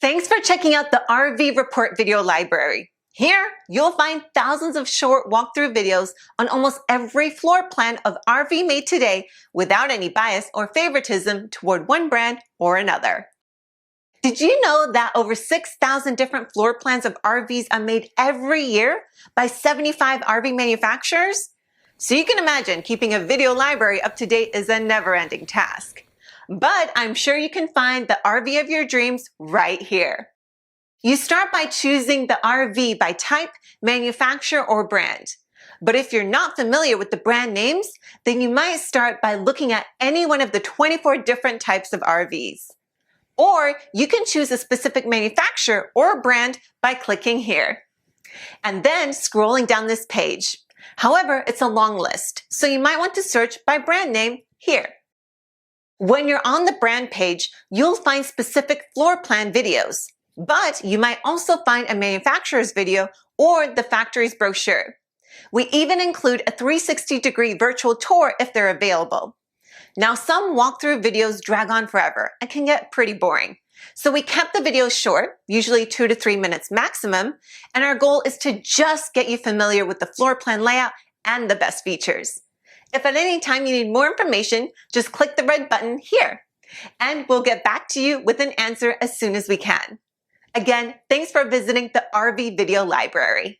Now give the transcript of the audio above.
Thanks for checking out the RV Report video library. Here, you'll find thousands of short walkthrough videos on almost every floor plan of RV made today without any bias or favoritism toward one brand or another. Did you know that over 6,000 different floor plans of RVs are made every year by 75 RV manufacturers? So you can imagine keeping a video library up to date is a never-ending task. But I'm sure you can find the RV of your dreams right here. You start by choosing the RV by type, manufacturer, or brand. But if you're not familiar with the brand names, then you might start by looking at any one of the 24 different types of RVs. Or you can choose a specific manufacturer or brand by clicking here. And then scrolling down this page. However, it's a long list, so you might want to search by brand name here. When you're on the brand page, you'll find specific floor plan videos, but you might also find a manufacturer's video or the factory's brochure. We even include a 360-degree virtual tour if they're available. Now, some walkthrough videos drag on forever and can get pretty boring. So we kept the videos short, usually 2 to 3 minutes maximum, and our goal is to just get you familiar with the floor plan layout and the best features. If at any time you need more information, just click the red button here, and we'll get back to you with an answer as soon as we can. Again, thanks for visiting the RV Video Library.